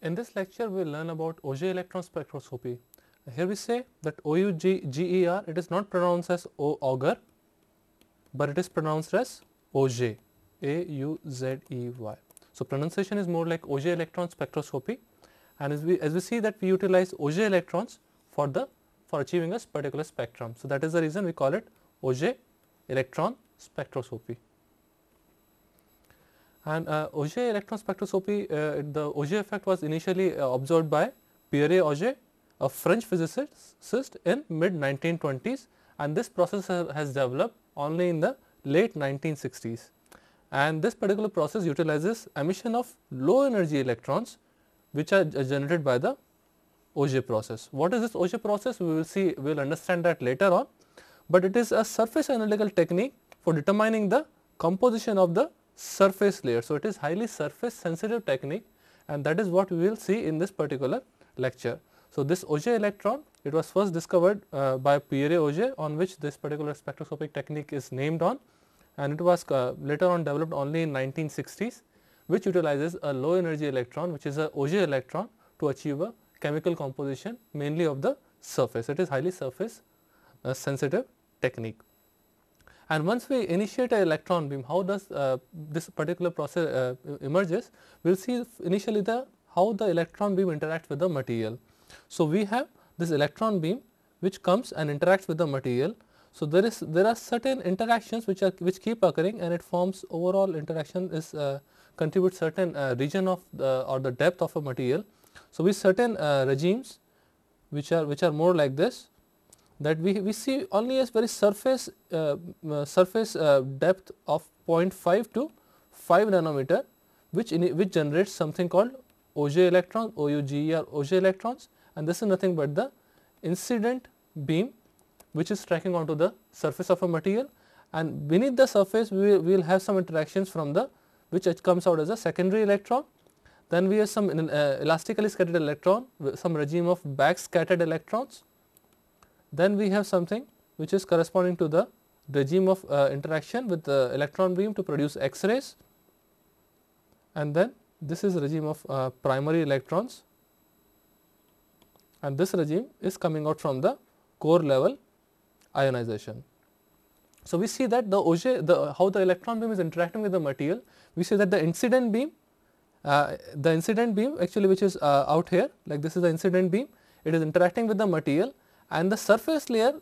In this lecture, we will learn about Auger electron spectroscopy. Here we say that Auger, it is not pronounced as Auger, but it is pronounced as Auger, A-U-Z-E-Y. So, pronunciation is more like Auger electron spectroscopy, and as we see that we utilize Auger electrons for achieving a particular spectrum. So, that is the reason we call it Auger electron spectroscopy. And Auger electron spectroscopy, the Auger effect was initially observed by Pierre Auger, a French physicist in mid 1920s, and this process has developed only in the late 1960s. And this particular process utilizes emission of low energy electrons, which are generated by the Auger process. What is this Auger process? We will see, we will understand that later on, but it is a surface analytical technique for determining the composition of the surface layer. So, it is highly surface sensitive technique, and that is what we will see in this particular lecture. So, this Auger electron, it was first discovered by Pierre Auger, on which this particular spectroscopic technique is named on, and it was later on developed only in 1960s, which utilizes a low energy electron, which is a Auger electron, to achieve a chemical composition mainly of the surface. It is highly surface sensitive technique. And once we initiate an electron beam, how does this particular process emerges? We will see initially how the electron beam interacts with the material. So, we have this electron beam which comes and interacts with the material. So, there are certain interactions which keep occurring, and it forms overall interaction is contributes certain region of the depth of a material. So, with certain regimes which are more like this, that we see only as very surface depth of 0.5 to 5 nanometer, which generates something called Auger electrons, OUGER Auger electrons, and this is nothing but the incident beam which is striking onto the surface of a material, and beneath the surface we will have some interactions from the which comes out as a secondary electron. Then we have some elastically scattered electron, some regime of back scattered electrons. Then we have something which is corresponding to the regime of interaction with the electron beam to produce X-rays, and then this is regime of primary electrons, and this regime is coming out from the core level ionization. So, we see that how the electron beam is interacting with the material. We see that the incident beam actually, which is out here, like this is the incident beam, it is interacting with the material, and the surface layer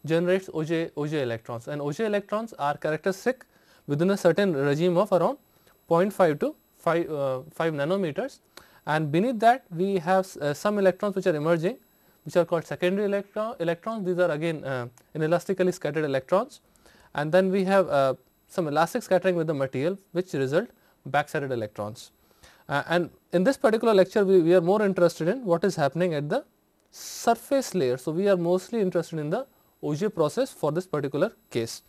generates Auger electrons, and Auger electrons are characteristic within a certain regime of around 0.5 to 5 nanometers, and beneath that we have some electrons which are emerging, which are called secondary electrons. These are again inelastically scattered electrons, and then we have some elastic scattering with the material, which result backscattered electrons. And in this particular lecture, we are more interested in what is happening at the surface layer. So, we are mostly interested in the Auger process for this particular case,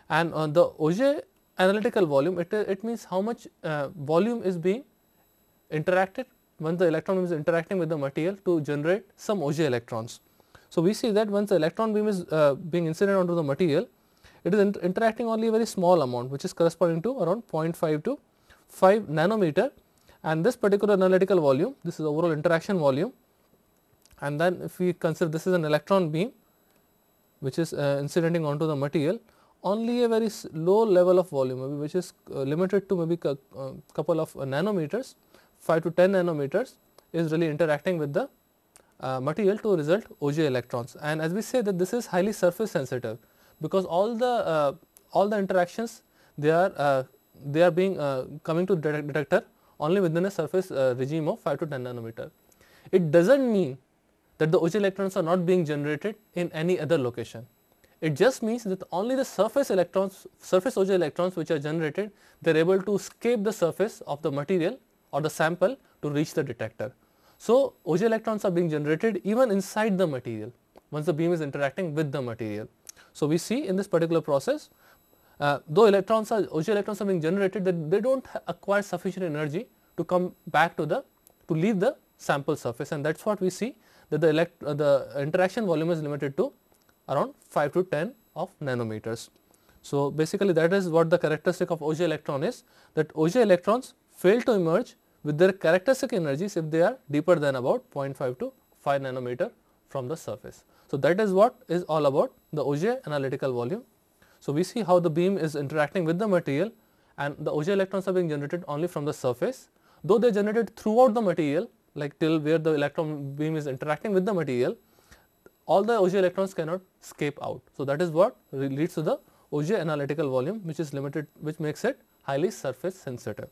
and on the Auger analytical volume, it means how much volume is being interacted once the electron beam is interacting with the material to generate some Auger electrons. So, we see that once the electron beam is being incident onto the material, it is interacting only a very small amount, which is corresponding to around 0.5 to 5 nanometer, and this particular analytical volume, this is overall interaction volume. And then if we consider this is an electron beam which is incidenting onto the material, only a very low level of volume, maybe which is limited to maybe couple of nanometers, 5 to 10 nanometers, is really interacting with the material to result Auger electrons. And as we say that this is highly surface sensitive, because all the interactions they are being coming to detector only within a surface regime of 5 to 10 nanometer. It does not mean that the Auger electrons are not being generated in any other location. It just means that only the surface Auger electrons which are generated, they are able to escape the surface of the material or the sample to reach the detector. So, Auger electrons are being generated even inside the material once the beam is interacting with the material. So, we see in this particular process, though Auger electrons are being generated, they do not acquire sufficient energy to come back to leave the sample surface, and that is what we see, that the interaction volume is limited to around 5 to 10 of nanometers. So, basically that is what the characteristic of Auger electron is, that Auger electrons fail to emerge with their characteristic energies if they are deeper than about 0.5 to 5 nanometer from the surface. So, that is what is all about the Auger analytical volume. So, we see how the beam is interacting with the material, and the Auger electrons are being generated only from the surface, though they are generated throughout the material, like till where the electron beam is interacting with the material, all the Auger electrons cannot escape out. So, that is what leads to the Auger analytical volume, which is limited, which makes it highly surface sensitive.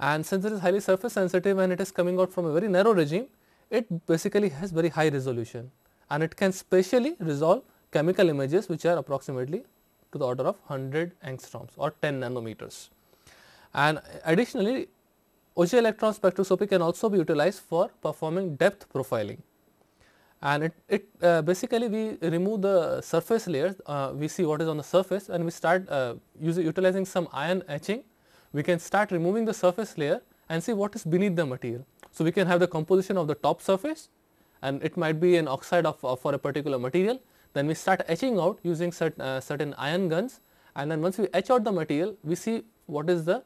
And since it is highly surface sensitive and it is coming out from a very narrow regime, it basically has very high resolution, and it can spatially resolve chemical images which are approximately to the order of 100 angstroms or 10 nanometers. And additionally, Auger electron spectroscopy can also be utilized for performing depth profiling. And basically we remove the surface layers, we see what is on the surface, and we start utilizing some ion etching. We can start removing the surface layer and see what is beneath the material. So, we can have the composition of the top surface, and it might be an oxide for a particular material. Then we start etching out using certain ion guns, and then once we etch out the material, we see what is the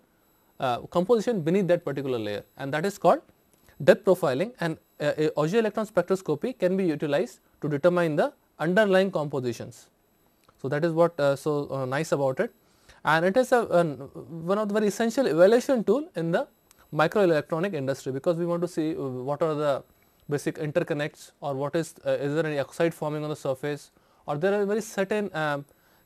composition beneath that particular layer, and that is called depth profiling. And Auger electron spectroscopy can be utilized to determine the underlying compositions. So, that is what so nice about it, and it is one of the very essential evaluation tool in the microelectronic industry, because we want to see what are the basic interconnects, or what is there any oxide forming on the surface, or there are very certain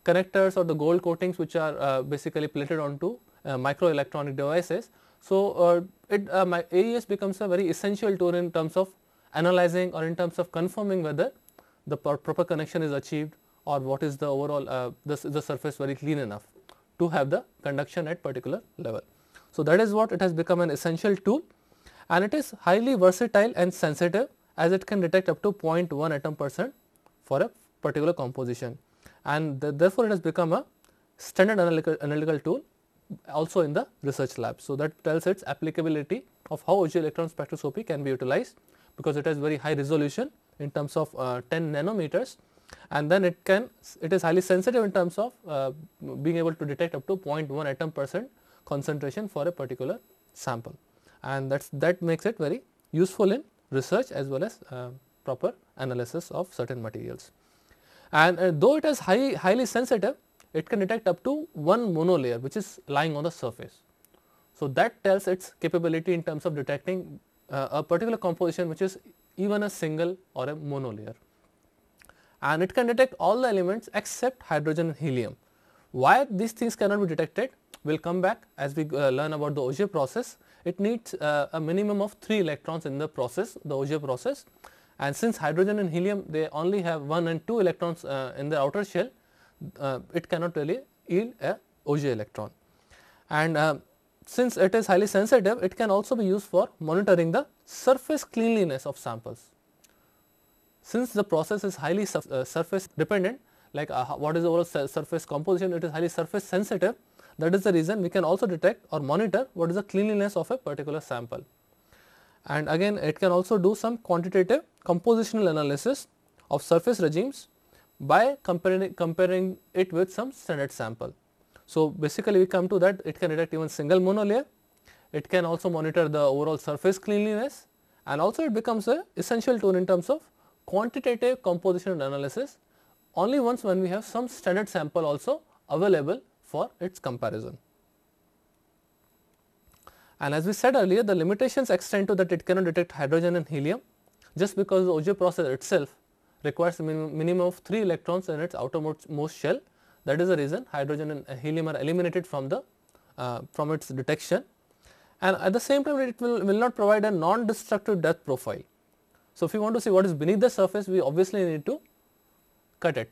connectors or the gold coatings which are basically plated onto microelectronic devices. So, AES becomes a very essential tool in terms of analyzing or in terms of confirming whether the proper connection is achieved, or what is the overall the surface very clean enough to have the conduction at particular level. So, that is what it has become an essential tool, and it is highly versatile and sensitive, as it can detect up to 0.1 atom percent for a particular composition, and therefore, it has become a standard analytical tool also in the research lab. So, that tells its applicability of how Auger electron spectroscopy can be utilized, because it has very high resolution in terms of 10 nanometers, and then it is highly sensitive in terms of being able to detect up to 0.1 atom percent concentration for a particular sample, and that makes it very useful in research as well as proper analysis of certain materials. And though it is highly sensitive, it can detect up to one monolayer which is lying on the surface. So, that tells its capability in terms of detecting a particular composition which is even a single or a monolayer, and it can detect all the elements except hydrogen and helium. Why these things cannot be detected? We will come back as we learn about the Auger process. It needs a minimum of 3 electrons in the process, the Auger process, and since hydrogen and helium, they only have 1 and 2 electrons in the outer shell, it cannot really yield a Auger electron. And since it is highly sensitive, it can also be used for monitoring the surface cleanliness of samples. Since the process is highly surface dependent, like what is the overall surface composition, it is highly surface sensitive. That is the reason we can also detect or monitor what is the cleanliness of a particular sample. And again, it can also do some quantitative compositional analysis of surface regimes by comparing it with some standard sample. So, basically we come to that it can detect even single monolayer, it can also monitor the overall surface cleanliness, and also it becomes a essential tool in terms of quantitative compositional analysis only once when we have some standard sample also available for its comparison. And as we said earlier, the limitations extend to that it cannot detect hydrogen and helium, just because the Auger process itself requires a minimum of 3 electrons in its outermost shell. That is the reason hydrogen and helium are eliminated from its detection, and at the same time it will not provide a non-destructive depth profile. So, if we want to see what is beneath the surface, we obviously need to cut it,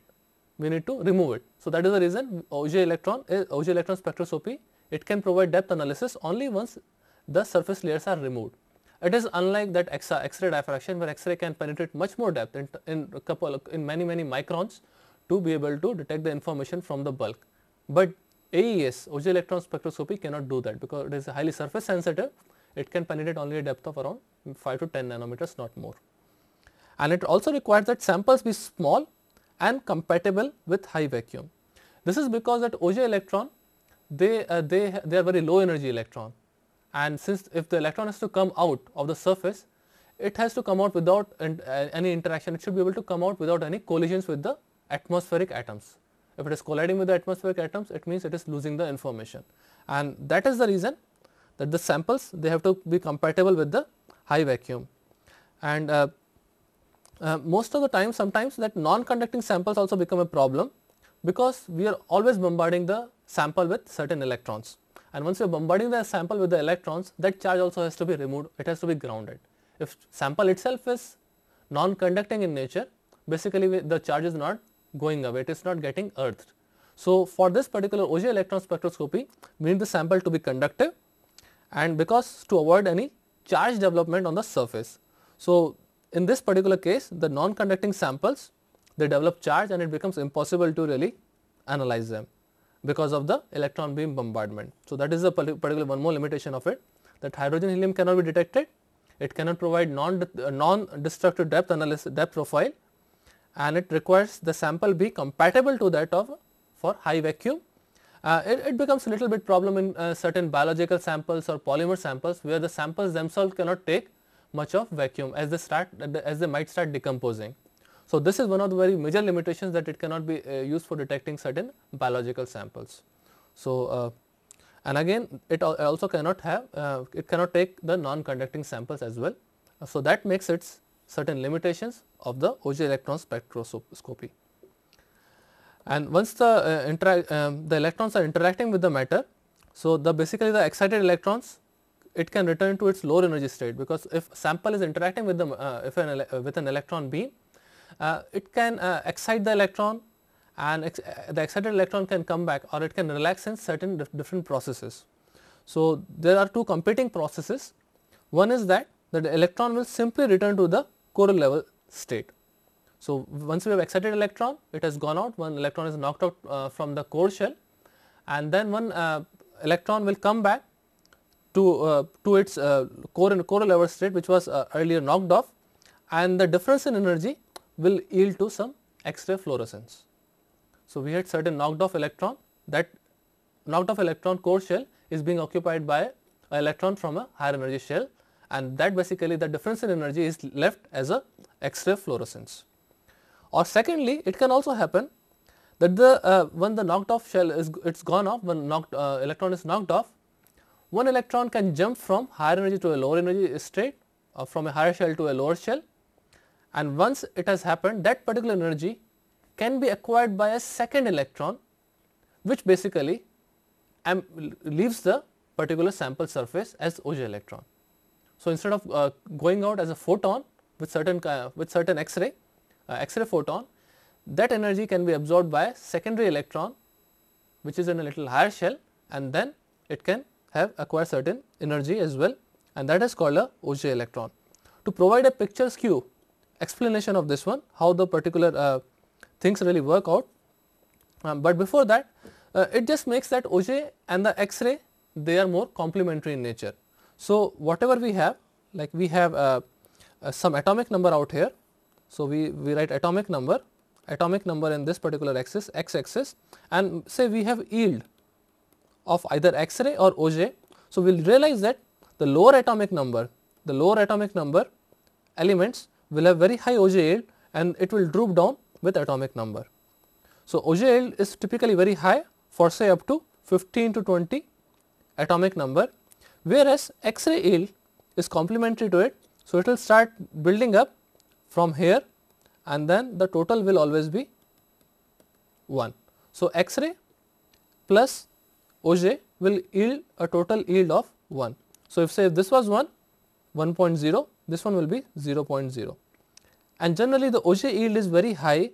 we need to remove it. So, that is the reason Auger electron spectroscopy, it can provide depth analysis only once the surface layers are removed. It is unlike that X-ray diffraction, where X-ray can penetrate much more depth in many microns to be able to detect the information from the bulk. But AES, Auger electron spectroscopy, cannot do that, because it is highly surface sensitive. It can penetrate only a depth of around 5 to 10 nanometers, not more. And it also requires that samples be small and compatible with high vacuum. This is because that Auger electron, they are very low energy electron, and since if the electron has to come out of the surface, it has to come out without any interaction. It should be able to come out without any collisions with the atmospheric atoms. If it is colliding with the atmospheric atoms, it means it is losing the information, and that is the reason that the samples, they have to be compatible with the high vacuum. And most of the time, sometimes that non-conducting samples also become a problem, because we are always bombarding the sample with certain electrons, and once we are bombarding the sample with the electrons, that charge also has to be removed, it has to be grounded. If sample itself is non-conducting in nature, basically the charge is not going away, it is not getting earthed. So, for this particular Auger electron spectroscopy, we need the sample to be conductive, and because to avoid any charge development on the surface. So, in this particular case, the non-conducting samples, they develop charge and it becomes impossible to really analyze them because of the electron beam bombardment. So, that is the particular one more limitation of it, that hydrogen helium cannot be detected, it cannot provide non-destructive depth analysis, depth profile, and it requires the sample be compatible to that of for high vacuum. It becomes a little bit problem in certain biological samples or polymer samples, where the samples themselves cannot take much of vacuum as they might start decomposing. So, this is one of the very major limitations, that it cannot be used for detecting certain biological samples. So, and again it also cannot have it cannot take the non-conducting samples as well. So, that makes its certain limitations of the Auger electron spectroscopy. And once the electrons are interacting with the matter, so basically the excited electrons, it can return to its lower energy state, because if sample is interacting with the with an electron beam, it can excite the electron, and the excited electron can come back, or it can relax in certain different processes. So, there are two competing processes. One is that the electron will simply return to the coral level state. So, once we have excited electron, it has gone out, one electron is knocked out from the core shell, and then one electron will come back to its core level state, which was earlier knocked off, and the difference in energy will yield to some X-ray fluorescence. So, we had certain knocked off electron, that knocked off electron core shell is being occupied by an electron from a higher energy shell, and that basically the difference in energy is left as a X-ray fluorescence. Or secondly, it can also happen that the when the knocked off shell is gone off, when electron is knocked off, one electron can jump from higher energy to a lower energy state, or from a higher shell to a lower shell, and once it has happened, that particular energy can be acquired by a second electron, which basically leaves the particular sample surface as Auger electron. So, instead of going out as a photon with certain X-ray photon, that energy can be absorbed by a secondary electron, which is in a little higher shell, and then it can acquire certain energy as well, and that is called a Auger electron. To provide a picturesque explanation of this one, how the particular things really work out, but before that, it just makes that Auger and the X-ray, they are more complementary in nature. So, whatever we have, like we have some atomic number out here. So, we write atomic number in this particular axis, x axis, and say we have yield of either X-ray or Auger. So, we will realize that the lower atomic number elements will have very high Auger yield, and it will droop down with atomic number. So, Auger yield is typically very high for say up to 15 to 20 atomic number, whereas X-ray yield is complementary to it. So, it will start building up from here, and then the total will always be 1. So, X-ray plus Auger will yield a total yield of 1. So, if say if this was 1, 1.0, this one will be 0.0, and generally the Auger yield is very high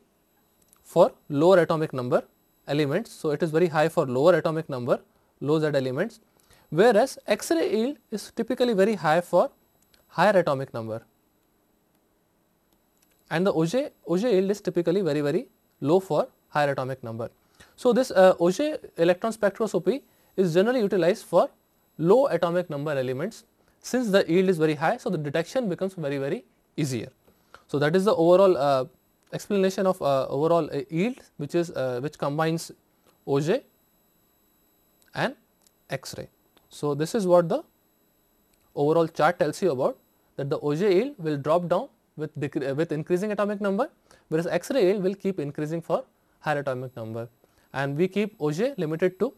for lower atomic number elements. So, it is very high for lower atomic number, low Z elements, whereas X-ray yield is typically very high for higher atomic number, and the Auger yield is typically very low for higher atomic number. So, this Auger electron spectroscopy is generally utilized for low atomic number elements, since the yield is very high. So, the detection becomes very easier. So, that is the overall explanation of overall yield, which combines Auger and X-ray. So, this is what the overall chart tells you about, that the Auger yield will drop down with increasing atomic number, whereas X-ray yield will keep increasing for higher atomic number. And we keep Auger limited to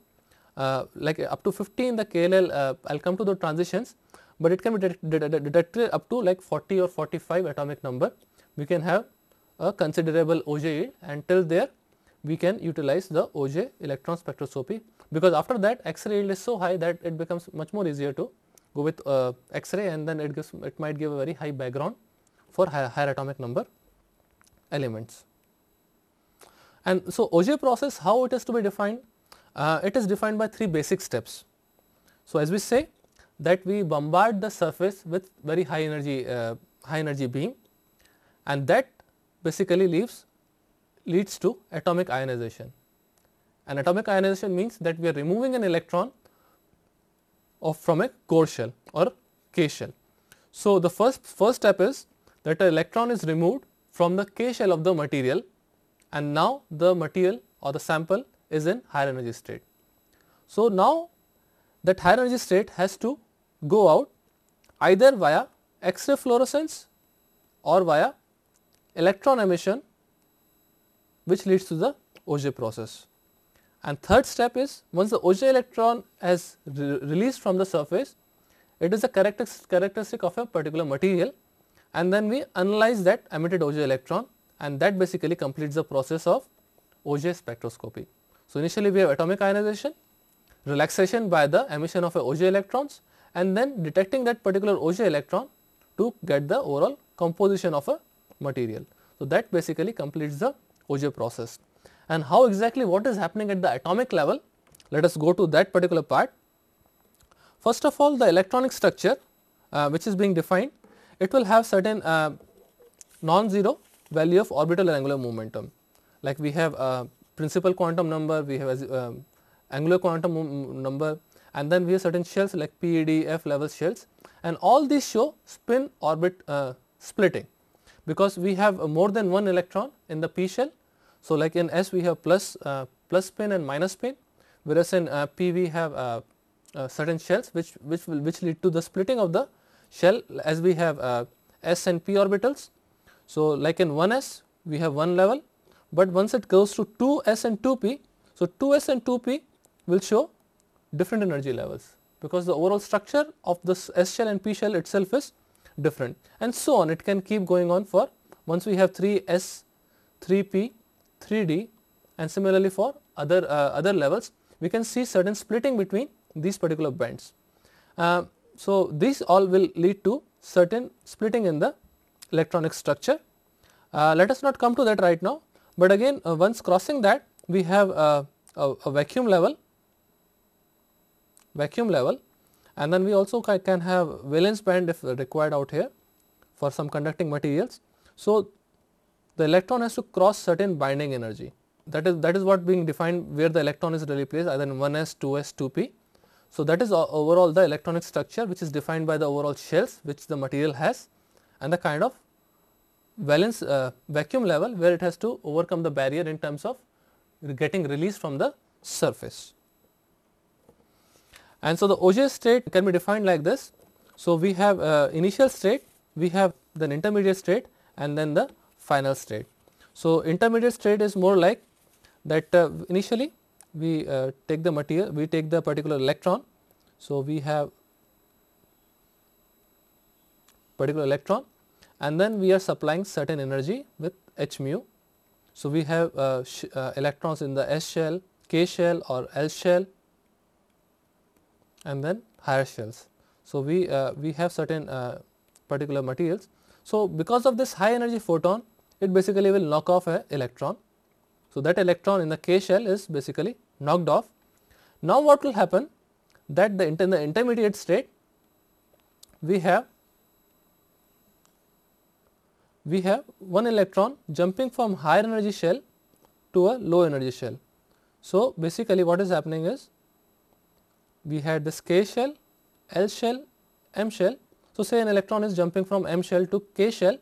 like up to 50 in the KLL. I will come to the transitions, but it can be detected up to like 40 or 45 atomic number. We can have a considerable Auger yield, and till there we can utilize the Auger electron spectroscopy, because after that X-ray yield is so high that it becomes much more easier to go with X-ray, and then it might give a very high background for higher atomic number elements. And so Auger process, how it is to be defined? It is defined by 3 basic steps. So as we say that we bombard the surface with very high energy beam, and that basically leads to atomic ionization. And atomic ionization means that we are removing an electron from a core shell or K shell. So the first step is that an electron is removed from the K shell of the material, and now the material or the sample is in higher energy state. So now that higher energy state has to go out either via X-ray fluorescence or via electron emission, which leads to the Auger process. And third step is, once the Auger electron has released from the surface, it is a characteristic of a particular material, and then we analyze that emitted Auger electron, and that basically completes the process of Auger spectroscopy. So initially we have atomic ionization, relaxation by the emission of a Auger electrons, and then detecting that particular Auger electron to get the overall composition of a material. So that basically completes the Auger process. And how exactly what is happening at the atomic level? Let us go to that particular part. First of all, the electronic structure which is being defined, it will have certain non-zero value of orbital angular momentum. Like we have principal quantum number, we have angular quantum number, and then we have certain shells like P, D, F level shells, and all these show spin orbit splitting, because we have more than one electron in the P shell. So like in S we have plus spin and minus spin, whereas in P we have certain shells which lead to the splitting of the shell, as we have S and P orbitals. So like in 1s we have one level, but once it goes to 2s and 2p, so 2s and 2p will show different energy levels, because the overall structure of this S shell and P shell itself is different, and so on. It can keep going on for, once we have 3s, 3p, 3d, and similarly for other levels, we can see certain splitting between these particular bands. So these all will lead to certain splitting in the electronic structure. Let us not come to that right now, but again once crossing that, we have a vacuum level, and then we also can have valence band if required out here for some conducting materials. So the electron has to cross certain binding energy. That is what being defined, where the electron is really placed, either in 1s, 2s, 2p. So that is overall the electronic structure, which is defined by the overall shells which the material has, and the kind of valence vacuum level where it has to overcome the barrier in terms of getting released from the surface. And so the Auger state can be defined like this. So we have initial state, we have then intermediate state, and then the final state. So intermediate state is more like that initially we take the material, we take the particular electron. So we have particular electron, and then we are supplying certain energy with h mu. So we have electrons in the S shell, K shell or L shell, and then higher shells. So we have certain particular materials. So because of this high energy photon, it basically will knock off an electron. So that electron in the K shell is basically knocked off. Now what will happen, that in the intermediate state we have one electron jumping from higher energy shell to a low energy shell. So basically what is happening is, we had this K shell, L shell, M shell. So say an electron is jumping from M shell to K shell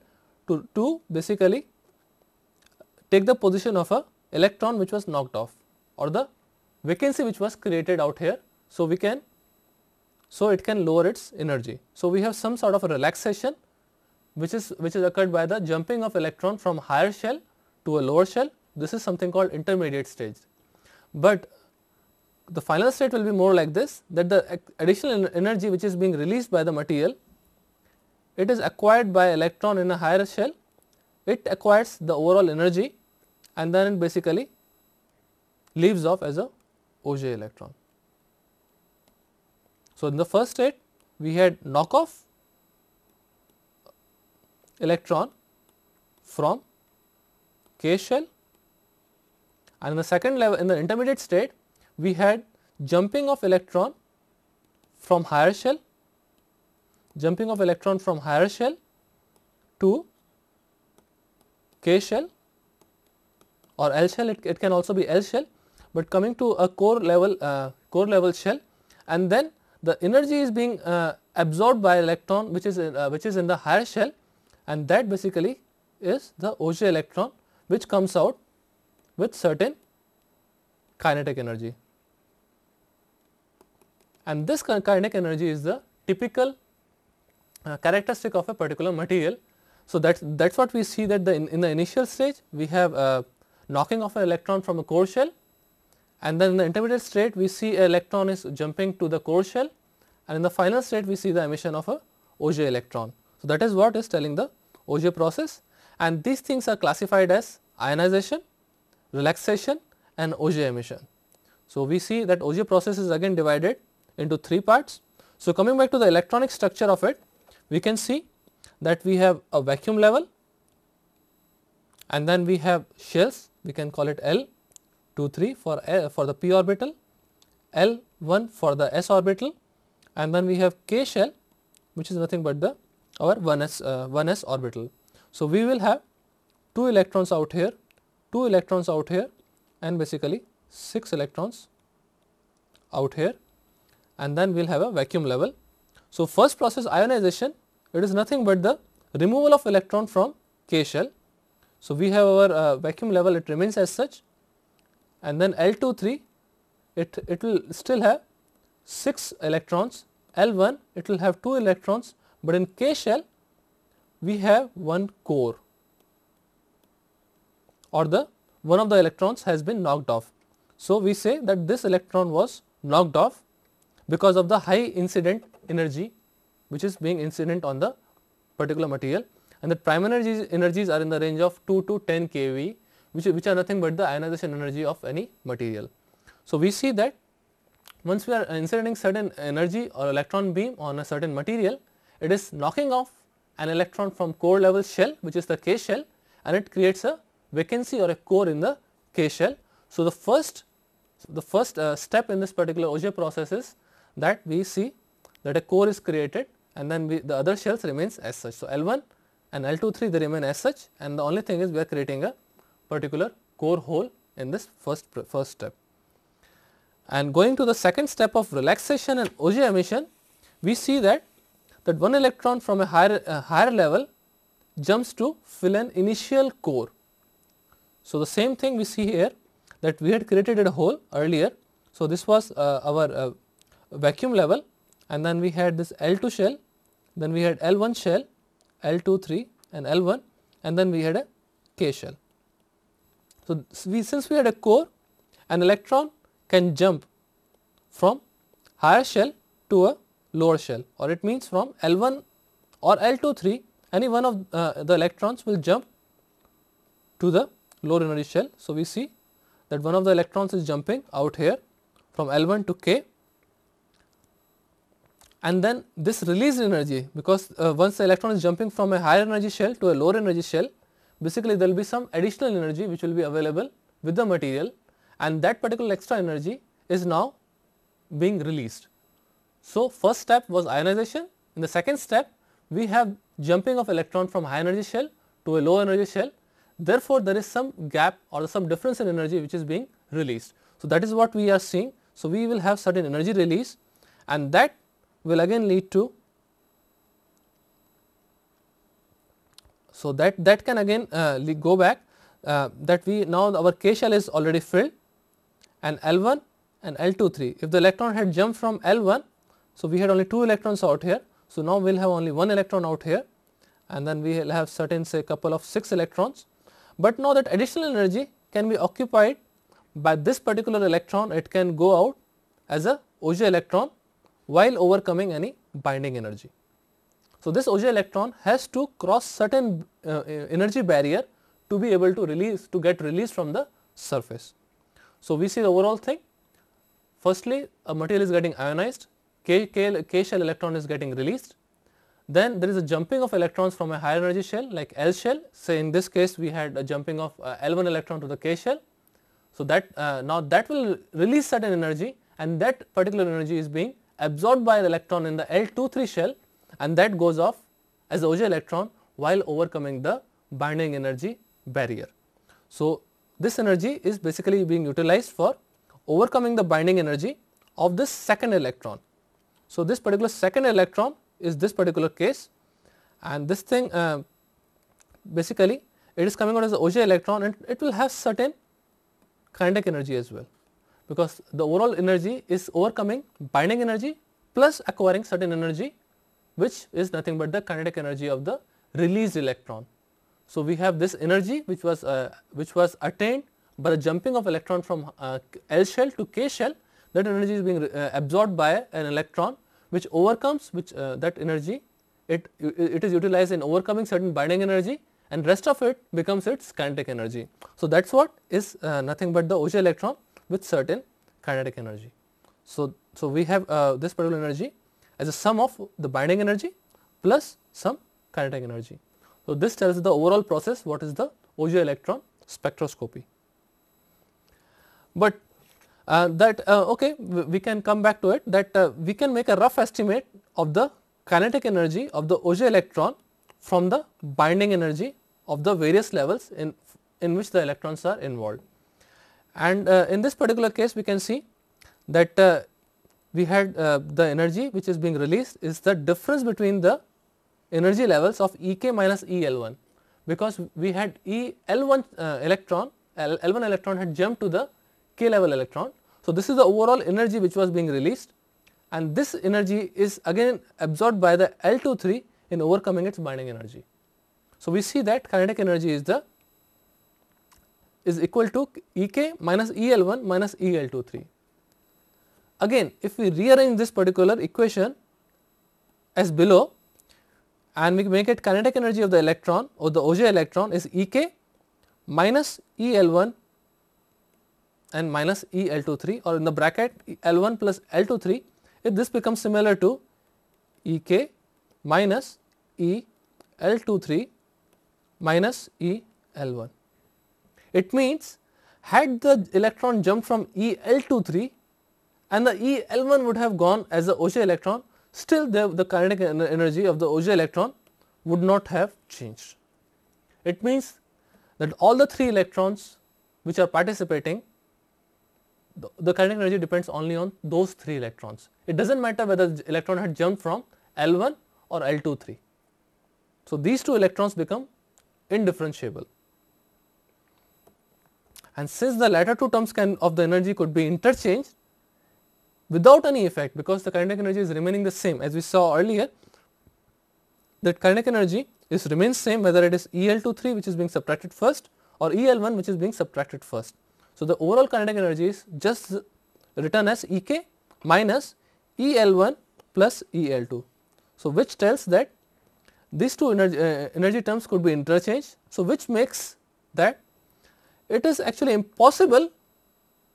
to basically take the position of a electron which was knocked off, or the vacancy which was created out here. So we can so it can lower its energy. So, we have some sort of a relaxation which is occurred by the jumping of electron from higher shell to a lower shell. This is something called intermediate stage. But the final state will be more like this, that the additional energy which is being released by the material, it is acquired by electron in a higher shell, it acquires the overall energy and then it basically leaves off as a Auger electron. So, in the first state we had knock off electron from K shell, and in the second level, in the intermediate state, we had jumping of electron from higher shell, to K shell or L shell. It can also be L shell, but coming to a core level shell, and then the energy is being absorbed by electron which is in the higher shell, and that basically is the Auger electron, which comes out with certain kinetic energy. And this kinetic energy is the typical characteristic of a particular material. So, that is what we see, that in the initial stage we have knocking of an electron from a core shell, and then in the intermediate state we see an electron is jumping to the core shell, and in the final state we see the emission of a Auger electron. So, that is what is telling the Auger process, and these things are classified as ionization, relaxation and Auger emission. So, we see that Auger process is again divided into 3 parts. So, coming back to the electronic structure of it, we can see that we have a vacuum level, and then we have shells, we can call it L 2 3 for the p orbital, L 1 for the s orbital, and then we have K shell, which is nothing but our 1s orbital. So, we will have 2 electrons out here, 2 electrons out here, and basically 6 electrons out here, and then we will have a vacuum level. So, first process ionization, it is nothing but the removal of electron from K shell. So, we have our vacuum level, it remains as such, and then L23 it will still have 6 electrons, L1 it will have 2 electrons, but in K shell we have 1 core, or one of the electrons has been knocked off. So, we say that this electron was knocked off because of the high incident energy which is being incident on the particular material, and the primary energies are in the range of 2 to 10 keV, which are nothing but the ionization energy of any material. So, we see that once we are inserting certain energy or electron beam on a certain material, it is knocking off an electron from core level shell, which is the K shell, and it creates a vacancy or a core in the K shell. So, the first step in this particular Auger process is that we see that a core is created, and then the other shells remains as such. So, L1 and L23 they remain as such, and the only thing is we are creating a particular core hole in this first step. And going to the second step of relaxation and Auger emission, we see that one electron from a higher level jumps to fill an initial core. So, the same thing we see here, that we had created a hole earlier. So, this was our vacuum level, and then we had this L2 shell, then we had L1 shell, L2 3 and L1, and then we had a K shell. So, since we had a core, an electron can jump from higher shell to a lower shell, or it means from L1 or L2 3, any one of the electrons will jump to the lower energy shell. So, we see that one of the electrons is jumping out here from L1 to K, and then this released energy, because once the electron is jumping from a higher energy shell to a lower energy shell, basically there will be some additional energy which will be available with the material, and that particular extra energy is now being released. So, first step was ionization. In the second step, we have jumping of electron from high energy shell to a low energy shell. Therefore, there is some gap or some difference in energy which is being released. So, that is what we are seeing. So, we will have certain energy release, and that will again lead to, so that can again go back, that we now our K shell is already filled, and L1 and L2 3. If the electron had jumped from L1, So, we had only 2 electrons out here. So, now we will have only 1 electron out here, and then we will have certain say couple of 6 electrons. But now that additional energy can be occupied by this particular electron, it can go out as a Auger electron while overcoming any binding energy. So, this Auger electron has to cross certain energy barrier to be able to get released from the surface. So, we see the overall thing. Firstly, a material is getting ionized, K shell electron is getting released. Then there is a jumping of electrons from a higher energy shell like L shell. Say in this case we had a jumping of L1 electron to the K shell. So, that now that will release certain energy, and that particular energy is being absorbed by the electron in the L23 shell, and that goes off as the Auger electron while overcoming the binding energy barrier. So, this energy is basically being utilized for overcoming the binding energy of this second electron. So, this particular second electron is this particular case, and this thing basically it is coming out as the Auger electron, and it will have certain kinetic energy as well, because the overall energy is overcoming binding energy plus acquiring certain energy, which is nothing but the kinetic energy of the released electron. So, we have this energy which was attained by the jumping of electron from L shell to K shell. That energy is being absorbed by an electron, which overcomes that energy. It is utilized in overcoming certain binding energy, and rest of it becomes its kinetic energy. So, that is what is nothing but the Auger electron with certain kinetic energy. So, we have this particular energy as a sum of the binding energy plus some kinetic energy. So, this tells the overall process what is the Auger electron spectroscopy. But okay, we can come back to it, that we can make a rough estimate of the kinetic energy of the Auger electron from the binding energy of the various levels in which the electrons are involved. And in this particular case we can see that we had the energy which is being released is the difference between the energy levels of Ek minus EL1, because we had L1 electron had jumped to the K level electron. So, this is the overall energy which was being released, and this energy is again absorbed by the L23 in overcoming its binding energy. So, we see that kinetic energy is equal to Ek minus EL1 minus EL23. Again, if we rearrange this particular equation as below, and we make it kinetic energy of the electron or the Auger electron is Ek minus EL1 and minus EL23, or in the bracket L1 plus L23, if this becomes similar to Ek minus EL23 minus EL1. It means had the electron jumped from EL23 and the EL1 would have gone as the Auger electron, still the kinetic energy of the Auger electron would not have changed. It means that all the 3 electrons which are participating, the kinetic energy depends only on those 3 electrons. It does not matter whether the electron had jumped from L1 or L23. So, these 2 electrons become indifferentiable, and since the latter 2 terms of the energy could be interchanged without any effect, because the kinetic energy is remaining the same, as we saw earlier, that kinetic energy remains same whether it is EL23 which is being subtracted first or EL1 which is being subtracted first. So, the overall kinetic energy is just written as Ek minus EL1 plus EL2. So, which tells that these 2 energy terms could be interchanged. So, which makes that it is actually impossible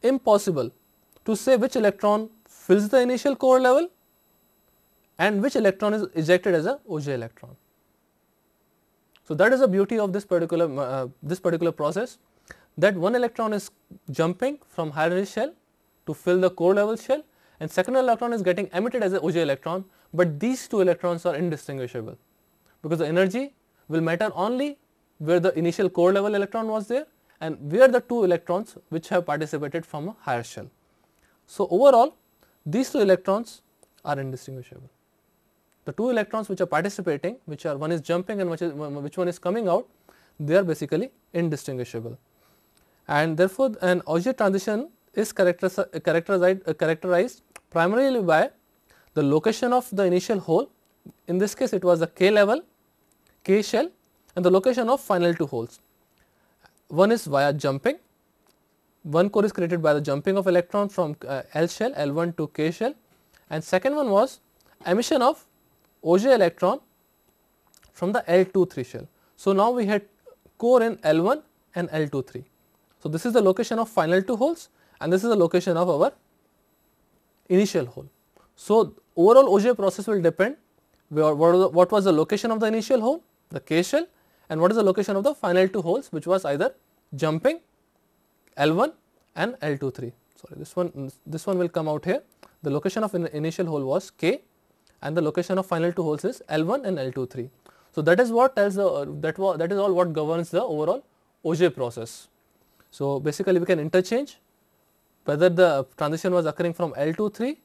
to say which electron fills the initial core level and which electron is ejected as a Auger electron. So, that is the beauty of this particular process, that one electron is jumping from higher energy shell to fill the core level shell, and second electron is getting emitted as a Auger electron, but these 2 electrons are indistinguishable, because the energy will matter only where the initial core level electron was there and where the 2 electrons which have participated from a higher shell. So, overall these 2 electrons are indistinguishable. The 2 electrons which are participating, which are one is jumping and which one is coming out, they are basically indistinguishable, and therefore an Auger transition is characterized primarily by the location of the initial hole, in this case it was the K level, K shell, and the location of final two holes. One is via jumping, one core is created by the jumping of electron from L shell L1 to K shell, and second one was emission of Auger electron from the L23 shell. So, now we had core in L1 and L23. So, this is the location of final two holes and this is the location of our initial hole. So, overall Auger process will depend what was the location of the initial hole, the K shell, and what is the location of the final two holes, which was either jumping L1 and L23. Sorry, this one will come out here. The location of initial hole was K and the location of final two holes is L1 and L23. So, that is what tells that is all what governs the overall Auger process. So, basically we can interchange whether the transition was occurring from L23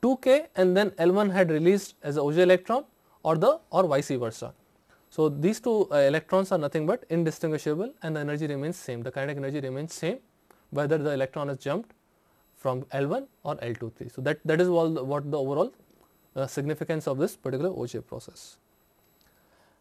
to K and then L1 had released as a Auger electron or vice versa. So, these two electrons are nothing but indistinguishable and the energy remains same, the kinetic energy remains same whether the electron is jumped from L1 or L23. So, that is all what the overall significance of this particular Auger process.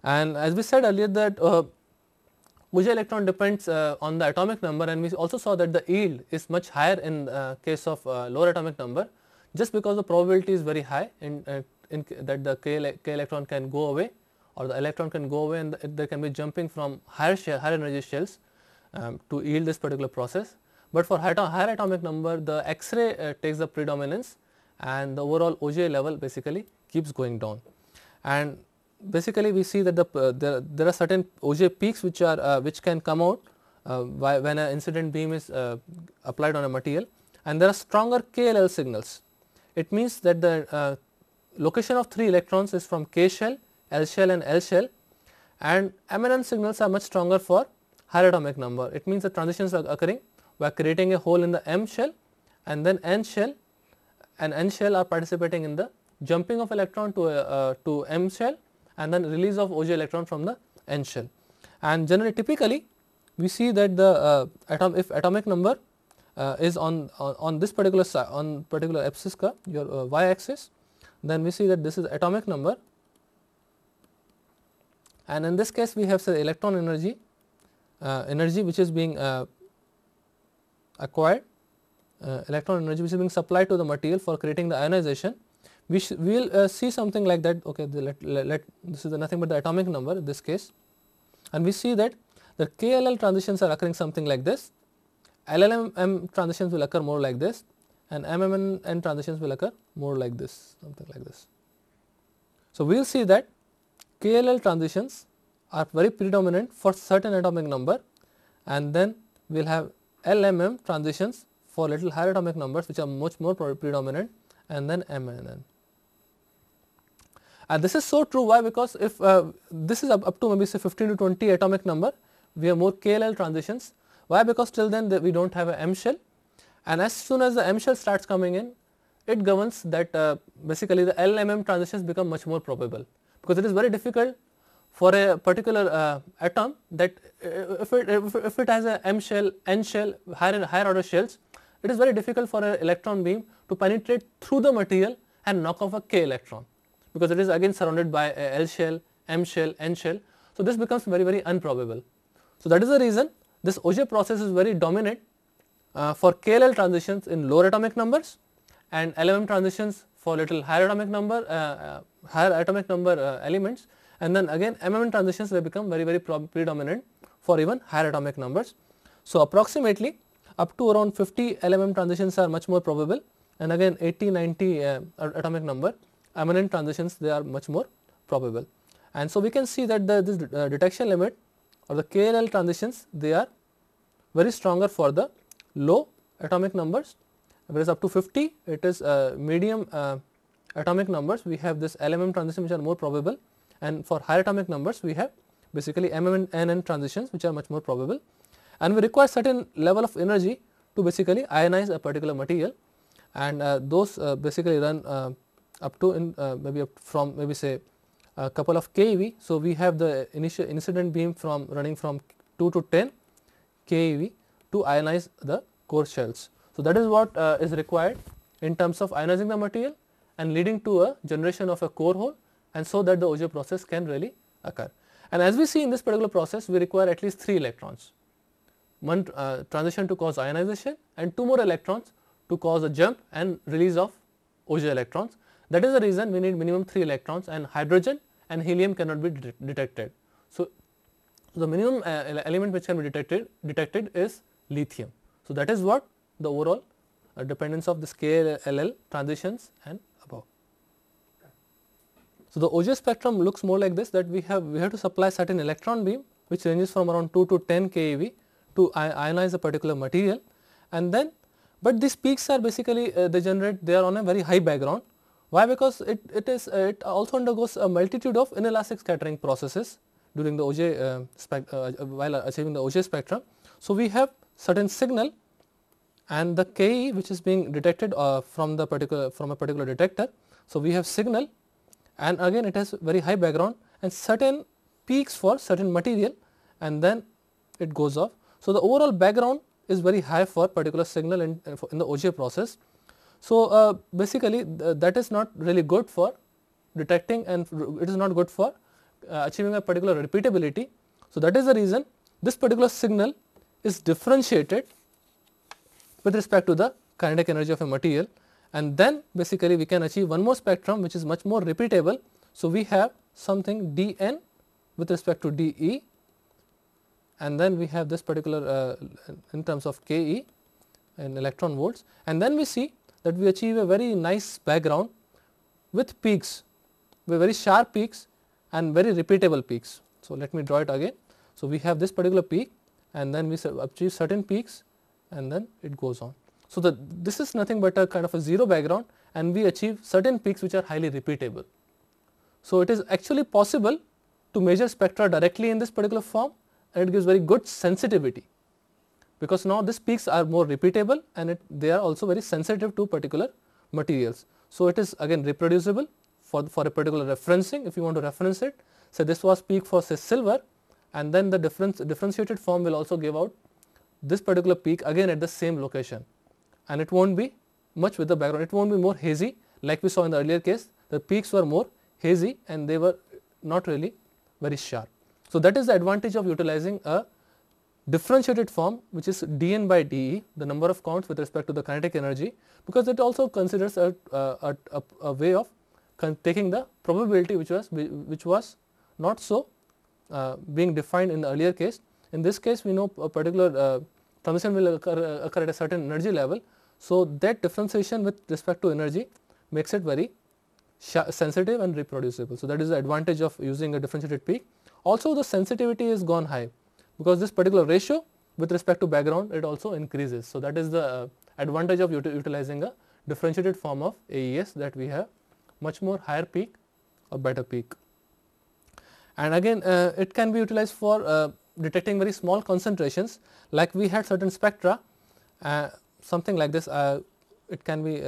And as we said earlier that Auger electron depends on the atomic number, and we also saw that the yield is much higher in case of lower atomic number, just because the probability is very high in that the K electron can go away or the electron can go away, and there can be jumping from higher energy shells to yield this particular process. But for higher atomic number, the X-ray takes the predominance and the overall Auger level basically keeps going down. And basically we see that there are certain Auger peaks which can come out when an incident beam is applied on a material, and there are stronger KLL signals. It means that the location of 3 electrons is from K shell, L shell and L shell, and MNN signals are much stronger for higher atomic number. It means the transitions are occurring by creating a hole in the M shell and then N shell, and N shell are participating in the jumping of electron to M shell and then release of Auger electron from the N shell. And generally typically we see that the if atomic number is on this particular axis ka, your y axis, then we see that this is atomic number, and in this case we have say electron energy which is being acquired, electron energy which is being supplied to the material for creating the ionization. We will see something like that. Okay, this is nothing but the atomic number in this case, and we see that the KLL transitions are occurring something like this, LLM transitions will occur more like this, and MMN transitions will occur more like this, something like this. So, we will see that KLL transitions are very predominant for certain atomic number, and then we will have LMM transitions for little higher atomic numbers which are much more predominant, and then MNN. And this is so true. Why? Because if this is up to maybe say 15 to 20 atomic number, we have more KLL transitions. Why? Because till then we do not have a M shell, and as soon as the M shell starts coming in, it governs that basically the LMM transitions become much more probable, because it is very difficult for a particular atom that if it has a M shell, N shell, higher order shells, it is very difficult for an electron beam to penetrate through the material and knock off a K electron, because it is again surrounded by a L shell, M shell, N shell. So, this becomes very improbable. So, that is the reason this Auger process is very dominant for KLL transitions in lower atomic numbers and LMM transitions for little higher atomic number elements, and then again MMN transitions will become very predominant for even higher atomic numbers. So, approximately up to around 50 LMM transitions are much more probable, and again 80, 90 atomic number MNN transitions, they are much more probable. And so, we can see that this detection limit or the KLL transitions, they are very stronger for the low atomic numbers, whereas up to 50 it is medium atomic numbers, we have this LMM transition which are more probable, and for higher atomic numbers we have basically MMN transitions which are much more probable, and we require certain level of energy to basically ionize a particular material, and those basically run up to from maybe say a couple of keV. So, we have the initial incident beam from running from 2 to 10 keV to ionize the core shells. So, that is what is required in terms of ionizing the material, and leading to a generation of a core hole, and so that the Auger process can really occur. And as we see in this particular process, we require at least 3 electrons, one transition to cause ionization and 2 more electrons to cause a jump and release of Auger electrons. That is the reason we need minimum 3 electrons, and hydrogen and helium cannot be detected. So, the minimum element which can be detected is lithium. So, that is what the overall dependence of this KLL transitions and above. So, the Auger spectrum looks more like this, that we have to supply certain electron beam which ranges from around 2 to 10 keV to ionize a particular material, and then but these peaks are basically they are on a very high background. Why? Because it also undergoes a multitude of inelastic scattering processes during the Auger while achieving the Auger spectrum. So, we have certain signal, and the Ke which is being detected from a particular detector. So, we have signal, and again it has very high background and certain peaks for certain material, and then it goes off. So, the overall background is very high for particular signal in the Auger process. So, basically that is not really good for detecting, and it is not good for achieving a particular repeatability. So, that is the reason this particular signal is differentiated with respect to the kinetic energy of a material, and then basically we can achieve one more spectrum which is much more repeatable. So, we have something dN with respect to dE, and then we have this particular in terms of Ke in electron volts, and then we see that we achieve a very nice background with peaks, with very sharp peaks and very repeatable peaks. So, let me draw it again. So, we have this particular peak, and then we achieve certain peaks, and then it goes on. So, this is nothing but a kind of a zero background, and we achieve certain peaks which are highly repeatable. So, it is actually possible to measure spectra directly in this particular form, and it gives very good sensitivity, because now these peaks are more repeatable, and they are also very sensitive to particular materials. So, it is again reproducible for a particular referencing. If you want to reference it, say this was peak for say silver, and then the differentiated form will also give out this particular peak again at the same location, and it will not be much with the background, it will not be more hazy like we saw in the earlier case. The peaks were more hazy and they were not really very sharp. So, that is the advantage of utilizing a differentiated form which is dN by dE, the number of counts with respect to the kinetic energy, because it also considers a way of taking the probability which was not so being defined in the earlier case. In this case, we know a particular transition will occur at a certain energy level. So, that differentiation with respect to energy makes it very sensitive and reproducible. So, that is the advantage of using a differentiated peak. Also, the sensitivity is gone high, because this particular ratio with respect to background, it also increases. So, that is the advantage of utilizing a differentiated form of AES, that we have much more higher peak or better peak. And again it can be utilized for detecting very small concentrations, like we had certain spectra something like this. It can be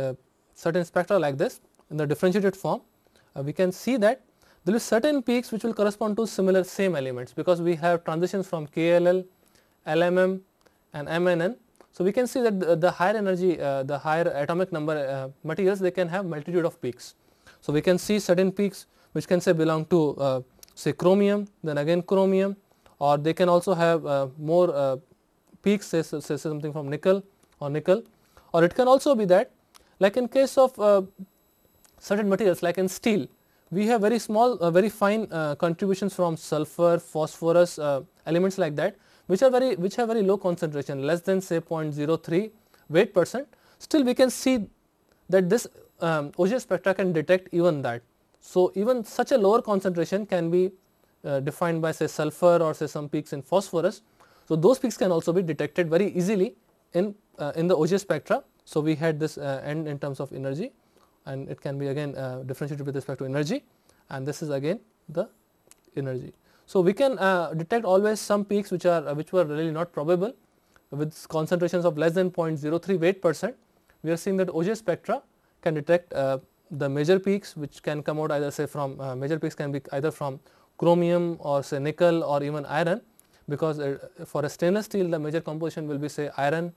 certain spectra like this in the differentiated form. We can see that there is certain peaks which will correspond to same elements, because we have transitions from KLL, LMM and MNN. So, we can see that the higher energy, the higher atomic number materials, they can have multitude of peaks. So, we can see certain peaks which can say belong to say chromium, then again chromium, or they can also have more peaks, say something from nickel, or it can also be that, like in case of certain materials like in steel, we have very small very fine contributions from sulfur, phosphorus, elements like that, which have very low concentration, less than say 0.03 weight percent. Still we can see that this Auger spectra can detect even that. So, even such a lower concentration can be defined by say sulfur or say some peaks in phosphorus. So, those peaks can also be detected very easily in the Auger spectra. So, we had this end in terms of energy, and it can be again differentiated with respect to energy, and this is again the energy. So, we can detect always some peaks which were really not probable with concentrations of less than 0.03 weight percent. We are seeing that Auger spectra can detect the major peaks, which can come out either say from major peaks can be either from chromium or say nickel or even iron, because for a stainless steel the major composition will be say iron,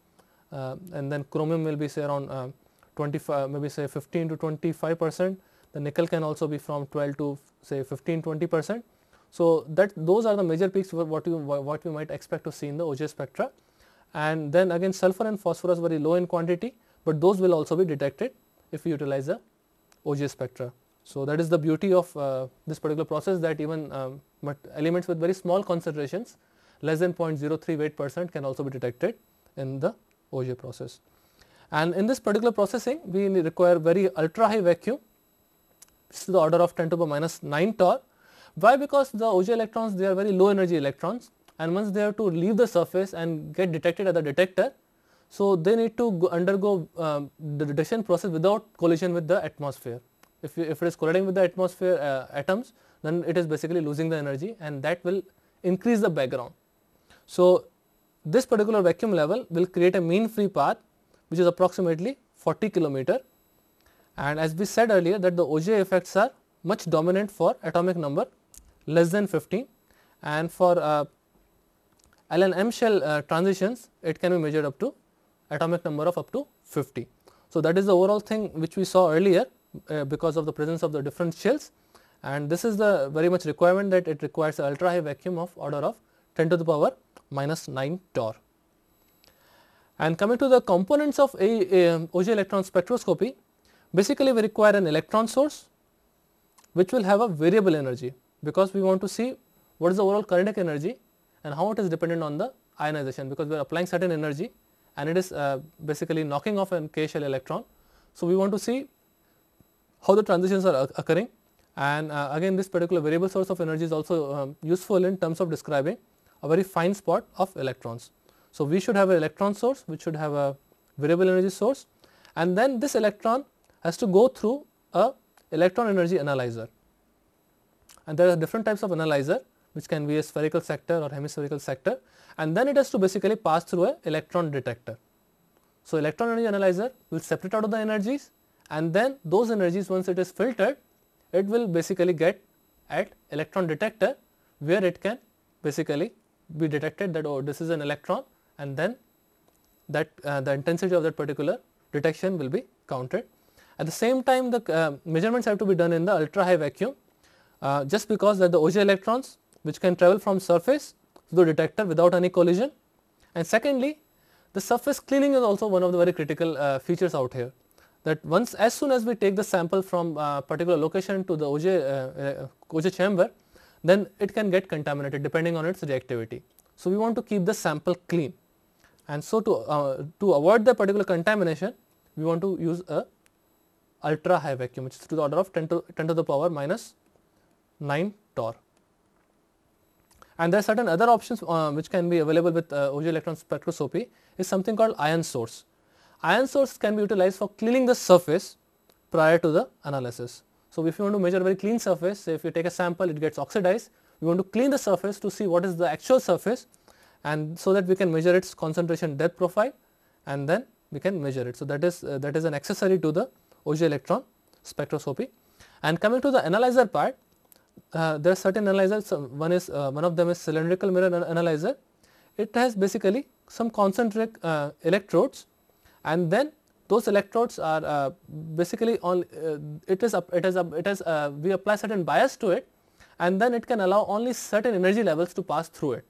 and then chromium will be say around 25, maybe say 15 to 25%. The nickel can also be from 12 to say 15-20%. So that those are the major peaks what we might expect to see in the Auger spectra. And then again sulfur and phosphorus very low in quantity, but those will also be detected if we utilize the Auger spectra. So that is the beauty of this particular process, that even elements with very small concentrations less than 0.03 weight% can also be detected in the Auger process. And in this particular processing we require very ultra high vacuum. This is the order of 10 to the minus 9 torr. Why? Because the Auger electrons, they are very low energy electrons, and once they have to leave the surface and get detected at the detector, so they need to undergo the detection process without collision with the atmosphere. If it is colliding with the atmosphere atoms, then it is basically losing the energy, and that will increase the background. So this particular vacuum level will create a mean free path which is approximately 40 kilometer, and as we said earlier that the Auger effects are much dominant for atomic number less than 15, and for Allen-M shell transitions it can be measured up to atomic number of up to 50. So that is the overall thing which we saw earlier because of the presence of the different shells, and this is the very much requirement that it requires ultra high vacuum of order of 10 to the power minus 9 torr. And coming to the components of Auger electron spectroscopy, basically we require an electron source which will have a variable energy, because we want to see what is the overall kinetic energy and how it is dependent on the ionization, because we are applying certain energy and it is basically knocking off an K shell electron. So we want to see how the transitions are occurring, and again this particular variable source of energy is also useful in terms of describing a very fine spot of electrons. So we should have an electron source which should have a variable energy source, and then this electron has to go through a electron energy analyzer, and there are different types of analyzer which can be a spherical sector or hemispherical sector, and then it has to basically pass through a electron detector. So electron energy analyzer will separate out of the energies, and then those energies, once it is filtered, it will basically get at electron detector, where it can basically be detected that, oh, this is an electron, and then that the intensity of that particular detection will be counted. At the same time, the measurements have to be done in the ultra high vacuum, just because that the Auger electrons which can travel from surface to the detector without any collision, and secondly the surface cleaning is also one of the very critical features out here, that once as soon as we take the sample from a particular location to the Auger chamber, then it can get contaminated depending on its reactivity. So we want to keep the sample clean, and so to avoid the particular contamination, we want to use a ultra high vacuum which is to the order of 10 to the power minus 9 torr. And there are certain other options which can be available with Auger electron spectroscopy, is something called ion source. Ion source can be utilized for cleaning the surface prior to the analysis. So if you want to measure a very clean surface, say if you take a sample, it gets oxidized, we want to clean the surface to see what is the actual surface, and so that we can measure its concentration depth profile, and then we can measure it. So that is an accessory to the Auger electron spectroscopy. And coming to the analyzer part, there are certain analyzers. One of them is cylindrical mirror analyzer. It has basically some concentric electrodes, and then those electrodes are basically on we apply certain bias to it, and then it can allow only certain energy levels to pass through it.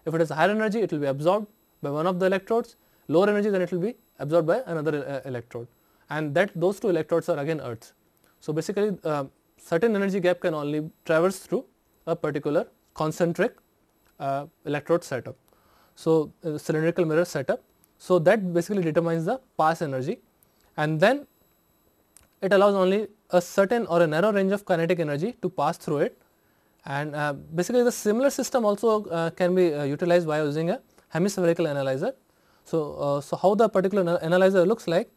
If it is higher energy, it will be absorbed by one of the electrodes, lower energy, then it will be absorbed by another electrode, and those two electrodes are again earths. So basically certain energy gap can only traverse through a particular concentric electrode setup. So cylindrical mirror setup. So that basically determines the pass energy, and then it allows only a certain or a narrow range of kinetic energy to pass through it, and basically the similar system also can be utilized by using a hemispherical analyzer. So how the particular analyzer looks like,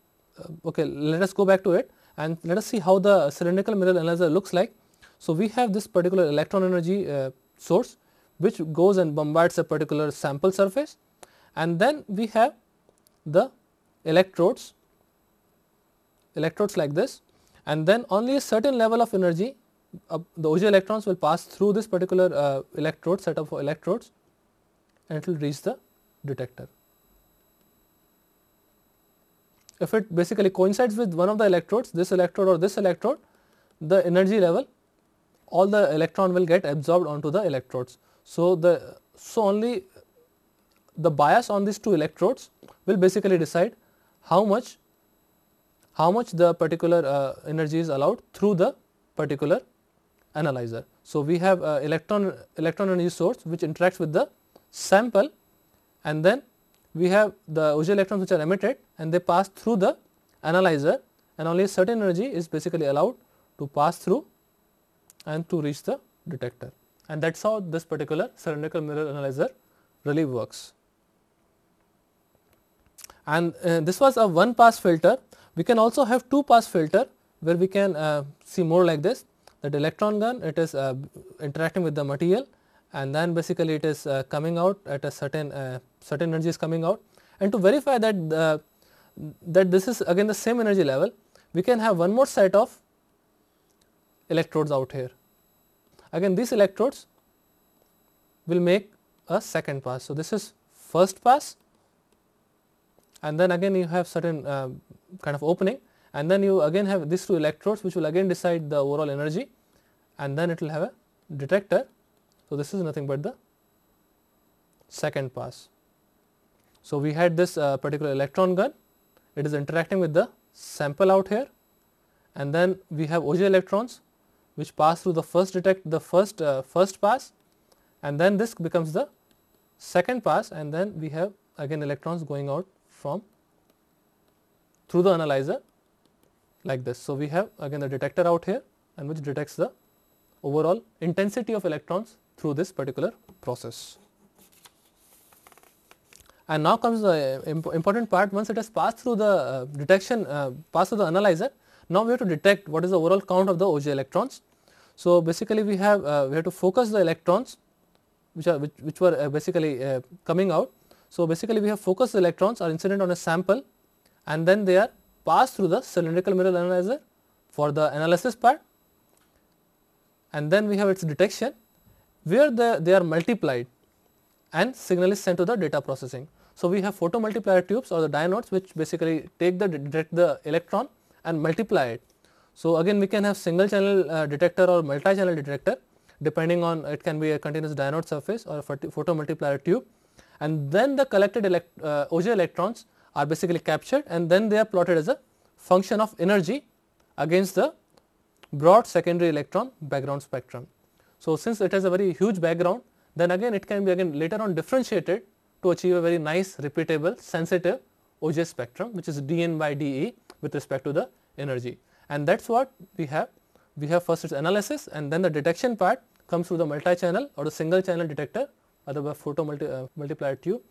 okay, let us go back to it and let us see how the cylindrical mirror analyzer looks like. So we have this particular electron energy source which goes and bombards a particular sample surface, and then we have the electrodes like this, and then only a certain level of energy the Auger electrons will pass through this particular electrode set of electrodes, and it will reach the detector. if it basically coincides with one of the electrodes, this electrode or this electrode, the energy level, all the electron will get absorbed onto the electrodes. So only the bias on these two electrodes will basically decide how much the particular energy is allowed through the particular analyzer. So we have electron energy source which interacts with the sample, and then we have the Auger electrons which are emitted and they pass through the analyzer, and only a certain energy is basically allowed to pass through and to reach the detector, and that is how this particular cylindrical mirror analyzer really works. And this was a one pass filter. We can also have two pass filter where we can see more like this, that electron gun, it is interacting with the material, and then basically it is coming out at a certain energy is coming out. And to verify that this is again the same energy level, we can have one more set of electrodes out here. Again these electrodes will make a second pass. So this is first pass, and then again you have certain kind of opening, and then you again have these two electrodes which will again decide the overall energy, and then it will have a detector. So this is nothing but the second pass. So we had this particular electron gun, it is interacting with the sample out here, and then we have Auger electrons which pass through the first pass, and then this becomes the second pass, and then we have again electrons going out through the analyzer like this. So we have again the detector out here, and which detects the overall intensity of electrons through this particular process. And now comes the important part. Once it has passed through the passed through the analyzer, now we have to detect what is the overall count of the Auger electrons. So basically we have to focus the electrons which were basically coming out. So basically we have focused electrons are incident on a sample, and then they are passed through the cylindrical mirror analyzer for the analysis part, and then we have its detection where they are multiplied and signal is sent to the data processing. So we have photomultiplier tubes or the diodes which basically detect the electron and multiply it. So again we can have single channel detector or multi-channel detector, depending on, it can be a continuous diode surface or a photomultiplier tube, and then the collected Auger electrons are basically captured, and then they are plotted as a function of energy against the broad secondary electron background spectrum. So since it has a very huge background, then again it can be again later on differentiated to achieve a very nice repeatable sensitive Auger spectrum, which is dN by dE with respect to the energy. And that is what we have. We have first its analysis, and then the detection part comes through the multi-channel or the single channel detector, either by photomultiplier tube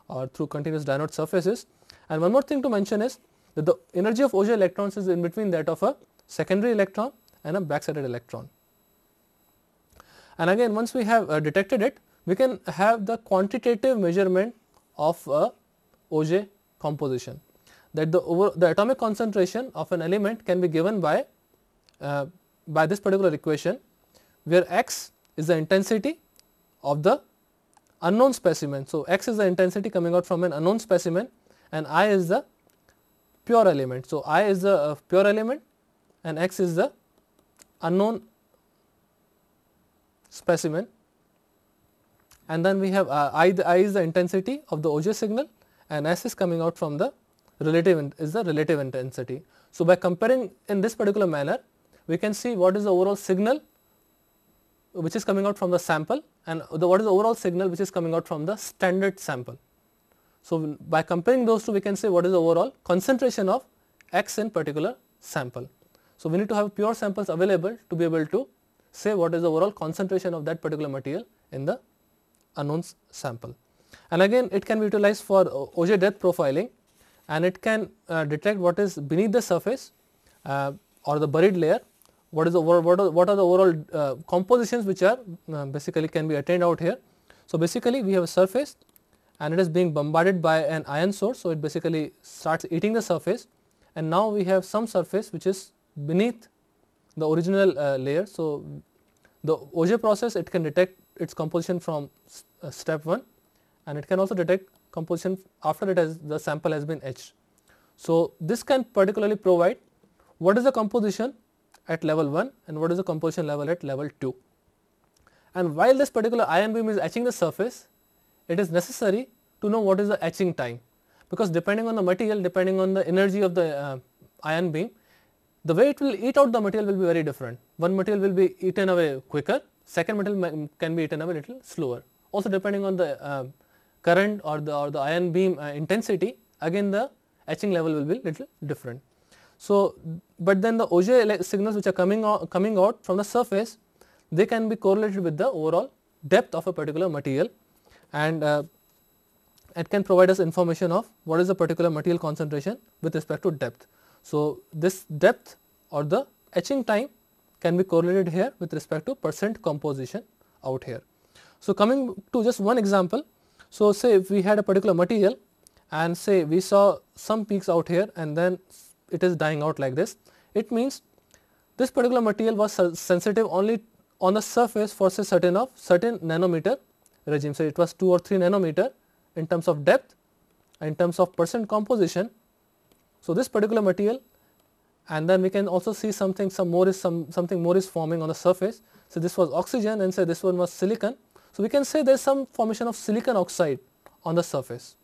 or through continuous diode surfaces. And one more thing to mention is that the energy of Auger electrons is in between that of a secondary electron and a backsided electron. And again once we have detected it, we can have the quantitative measurement of a Auger composition, that the atomic concentration of an element can be given by this particular equation, where x is the intensity of the unknown specimen. So x is the intensity coming out from an unknown specimen, and I is the pure element. So I is the pure element and x is the unknown specimen, and then we have I is the intensity of the Auger signal, and S is coming out from the relative intensity. So by comparing in this particular manner, we can see what is the overall signal which is coming out from the sample, and what is the overall signal which is coming out from the standard sample. So by comparing those two, we can say what is the overall concentration of X in particular sample. So we need to have pure samples available to be able to say what is the overall concentration of that particular material in the unknown sample. And again it can be utilized for Auger depth profiling, and it can detect what is beneath the surface or the buried layer, what are the overall compositions which are basically can be attained out here. So basically we have a surface and it is being bombarded by an ion source, so it basically starts eating the surface, and now we have some surface which is beneath the original layer. So the Auger process, it can detect its composition from step 1, and it can also detect composition after the sample has been etched. So, this can particularly provide what is the composition at level 1 and what is the composition level at level 2. And while this particular ion beam is etching the surface, it is necessary to know what is the etching time, because depending on the material, depending on the energy of the ion beam, the way it will eat out the material will be very different. One material will be eaten away quicker, second material can be eaten away a little slower. Also depending on the current or the ion beam intensity, again the etching level will be little different. So, but then the Auger signals which are coming out from the surface, they can be correlated with the overall depth of a particular material, and it can provide us information of what is the particular material concentration with respect to depth. So, this depth or the etching time can be correlated here with respect to percent composition out here. So, coming to just one example, so say if we had a particular material and say we saw some peaks out here and then it is dying out like this, it means this particular material was sensitive only on the surface for say certain nanometer regime. So, it was 2 or 3 nanometer in terms of depth, in terms of percent composition. So, this particular material, and then we can also see something more is forming on the surface. So, this was oxygen and say this one was silicon. So, we can say there is some formation of silicon oxide on the surface.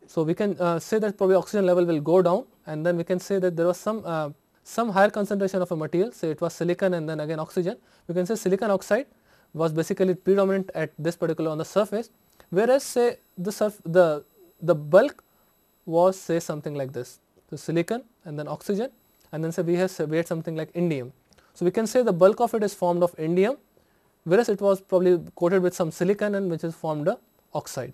So, we can say that probably oxygen level will go down, and then we can say that there was some higher concentration of a material, say it was silicon and then again oxygen. We can say silicon oxide was basically predominant at this particular on the surface, whereas say the bulk was say something like this. So, silicon and then oxygen, and then say we had something like indium. So, we can say the bulk of it is formed of indium, whereas it was probably coated with some silicon and which is formed a oxide.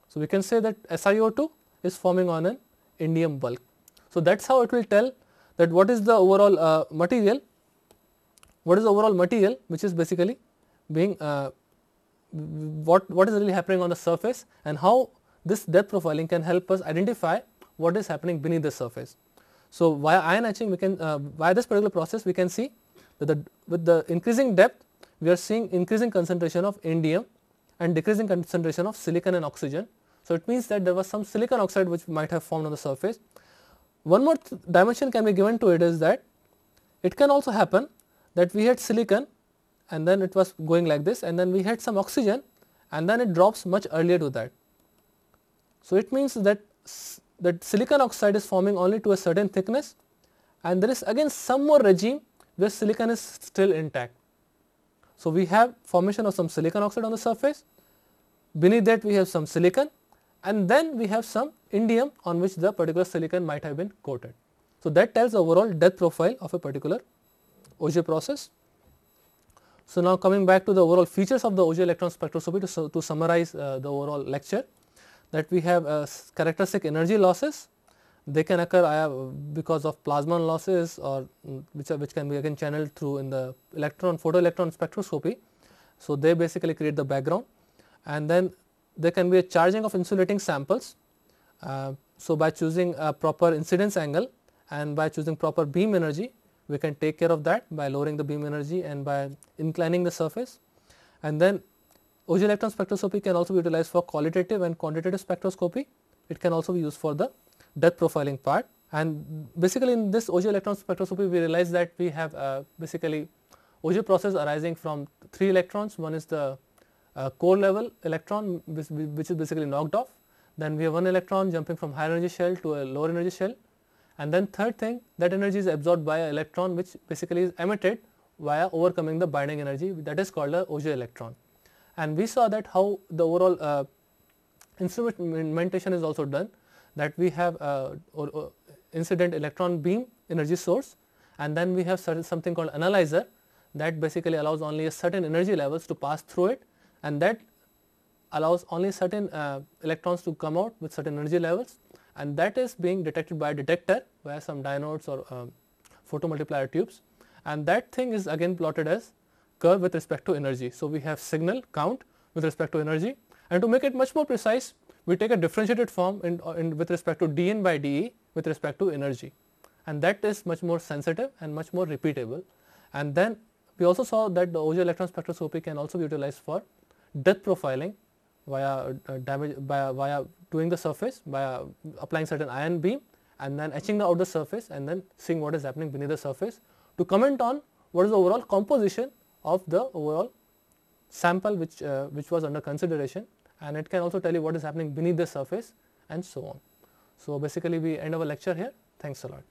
So, we can say that SiO2 is forming on an indium bulk. So, that is how it will tell that what is the overall material, which is basically being what is really happening on the surface, and how this depth profiling can help us identify what is happening beneath the surface. So, via ion etching we can via this particular process we can see that with the increasing depth we are seeing increasing concentration of indium and decreasing concentration of silicon and oxygen. So, it means that there was some silicon oxide which might have formed on the surface. One more dimension can be given to it is that it can also happen that we had silicon and then it was going like this, and then we had some oxygen and then it drops much earlier to that. So, it means that silicon oxide is forming only to a certain thickness, and there is again some more regime where silicon is still intact. So, we have formation of some silicon oxide on the surface, beneath that we have some silicon, and then we have some indium on which the particular silicon might have been coated. So, that tells the overall depth profile of a particular Auger process. So, now coming back to the overall features of the Auger electron spectroscopy to summarize the overall lecture, that we have characteristic energy losses. They can occur because of plasmon losses or which can be again channeled through in the photoelectron spectroscopy. So, they basically create the background, and then there can be a charging of insulating samples. So, by choosing a proper incidence angle and by choosing proper beam energy, we can take care of that by lowering the beam energy and by inclining the surface. And then Auger electron spectroscopy can also be utilized for qualitative and quantitative spectroscopy. It can also be used for the depth profiling part. And basically in this Auger electron spectroscopy we realize that we have basically Auger process arising from 3 electrons. One is the core level electron which is basically knocked off. Then we have 1 electron jumping from higher energy shell to a lower energy shell, and then third thing, that energy is absorbed by an electron which basically is emitted via overcoming the binding energy, that is called a Auger electron. And we saw that how the overall instrumentation is also done, that we have incident electron beam energy source, and then we have something called analyzer that basically allows only a certain energy levels to pass through it, and that allows only certain electrons to come out with certain energy levels, and that is being detected by a detector via some diodes or photomultiplier tubes, and that thing is again plotted as curve with respect to energy. So, we have signal count with respect to energy, and to make it much more precise, we take a differentiated form in with respect to dN by dE with respect to energy, and that is much more sensitive and much more repeatable. And then we also saw that the Auger electron spectroscopy can also be utilized for depth profiling via doing the surface by applying certain ion beam and then etching out the surface and then seeing what is happening beneath the surface to comment on what is the overall composition of the overall sample which was under consideration, and it can also tell you what is happening beneath the surface and so on. So basically we end our lecture here. Thanks a lot.